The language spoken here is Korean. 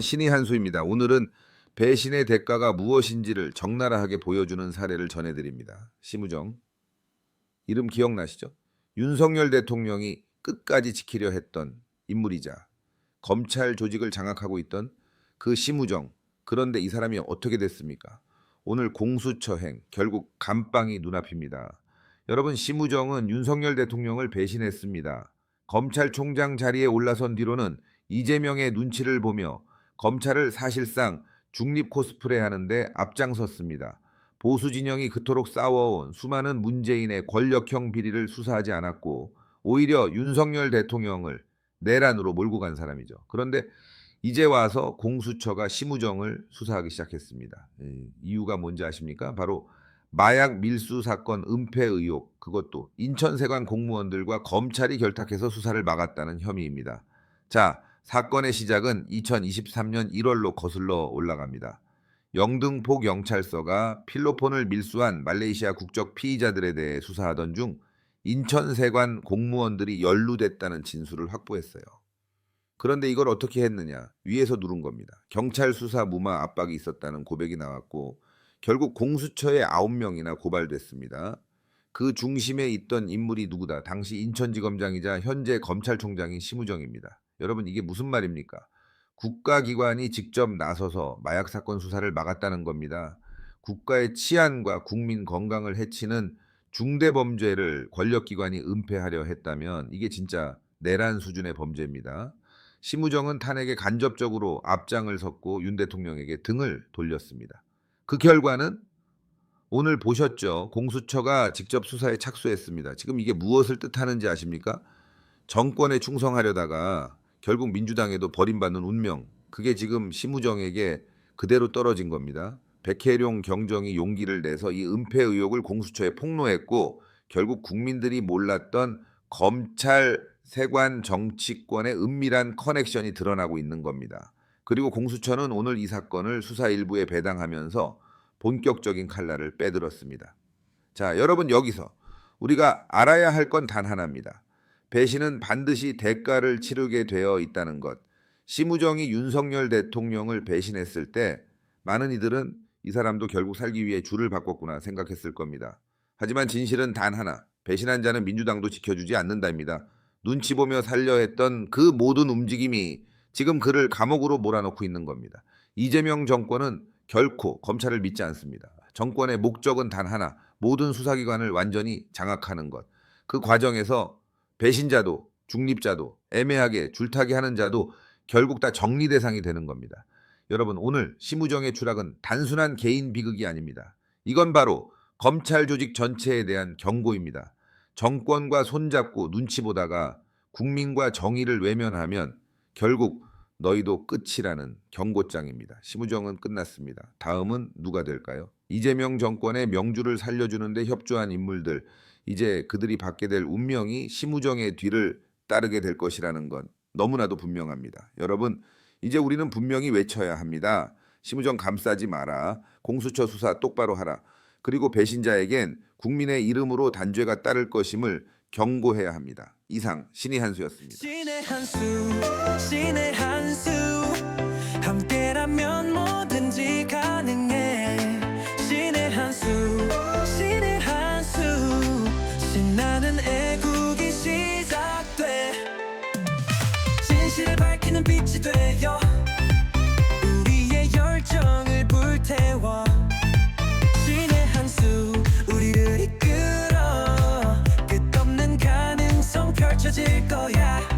신의 한수입니다. 오늘은 배신의 대가가 무엇인지를 적나라하게 보여주는 사례를 전해드립니다. 심우정. 이름 기억나시죠? 윤석열 대통령이 끝까지 지키려 했던 인물이자 검찰 조직을 장악하고 있던 그 심우정. 그런데 이 사람이 어떻게 됐습니까? 오늘 공수처행, 결국 감방이 눈앞입니다. 여러분, 심우정은 윤석열 대통령을 배신했습니다. 검찰총장 자리에 올라선 뒤로는 이재명의 눈치를 보며 검찰을 사실상 중립 코스프레 하는데 앞장섰습니다. 보수 진영이 그토록 싸워온 수많은 문재인의 권력형 비리를 수사하지 않았고 오히려 윤석열 대통령을 내란으로 몰고 간 사람이죠. 그런데 이제 와서 공수처가 심우정을 수사하기 시작했습니다. 이유가 뭔지 아십니까? 바로 마약 밀수 사건 은폐 의혹, 그것도 인천세관 공무원들과 검찰이 결탁해서 수사를 막았다는 혐의입니다. 자, 사건의 시작은 2023년 1월로 거슬러 올라갑니다. 영등포 경찰서가 필로폰을 밀수한 말레이시아 국적 피의자들에 대해 수사하던 중 인천세관 공무원들이 연루됐다는 진술을 확보했어요. 그런데 이걸 어떻게 했느냐? 위에서 누른 겁니다. 경찰 수사 무마 압박이 있었다는 고백이 나왔고 결국 공수처에 9명이나 고발됐습니다. 그 중심에 있던 인물이 누구다? 당시 인천지검장이자 현재 검찰총장인 심우정입니다. 여러분, 이게 무슨 말입니까? 국가기관이 직접 나서서 마약 사건 수사를 막았다는 겁니다. 국가의 치안과 국민 건강을 해치는 중대범죄를 권력기관이 은폐하려 했다면 이게 진짜 내란 수준의 범죄입니다. 심우정은 탄핵에 간접적으로 앞장을 섰고 윤 대통령에게 등을 돌렸습니다. 그 결과는 오늘 보셨죠? 공수처가 직접 수사에 착수했습니다. 지금 이게 무엇을 뜻하는지 아십니까? 정권에 충성하려다가 결국 민주당에도 버림받는 운명, 그게 지금 심우정에게 그대로 떨어진 겁니다. 백혜룡 경정이 용기를 내서 이 은폐 의혹을 공수처에 폭로했고 결국 국민들이 몰랐던 검찰 세관 정치권의 은밀한 커넥션이 드러나고 있는 겁니다. 그리고 공수처는 오늘 이 사건을 수사 일부에 배당하면서 본격적인 칼날을 빼들었습니다. 자, 여러분, 여기서 우리가 알아야 할 건 단 하나입니다. 배신은 반드시 대가를 치르게 되어 있다는 것. 심우정이 윤석열 대통령을 배신했을 때 많은 이들은 이 사람도 결국 살기 위해 줄을 바꿨구나 생각했을 겁니다. 하지만 진실은 단 하나. 배신한 자는 민주당도 지켜주지 않는다입니다. 눈치 보며 살려 했던 그 모든 움직임이 지금 그를 감옥으로 몰아넣고 있는 겁니다. 이재명 정권은 결코 검찰을 믿지 않습니다. 정권의 목적은 단 하나, 모든 수사기관을 완전히 장악하는 것. 그 과정에서 배신자도 중립자도 애매하게 줄타기 하는 자도 결국 다 정리 대상이 되는 겁니다. 여러분, 오늘 심우정의 추락은 단순한 개인 비극이 아닙니다. 이건 바로 검찰 조직 전체에 대한 경고입니다. 정권과 손잡고 눈치 보다가 국민과 정의를 외면하면 결국 너희도 끝이라는 경고장입니다. 심우정은 끝났습니다. 다음은 누가 될까요? 이재명 정권의 명주를 살려주는 데 협조한 인물들, 이제 그들이 받게 될 운명이 심우정의 뒤를 따르게 될 것이라는 건 너무나도 분명합니다. 여러분, 이제 우리는 분명히 외쳐야 합니다. 심우정 감싸지 마라. 공수처 수사 똑바로 하라. 그리고 배신자에겐 국민의 이름으로 단죄가 따를 것임을 경고해야 합니다. 이상 신의 한수였습니다. 신의 한수, 신의 한수, 함께라면 뭐든지 가능해. 신의 한수, 신의 한수, 신나는 애국이 시작돼. 진실을 밝히는 빛이 되어 우리의 열정을 불태워. 신의 한수, 우리를 이끌어 끝없는 가능성 펼쳐질 거야.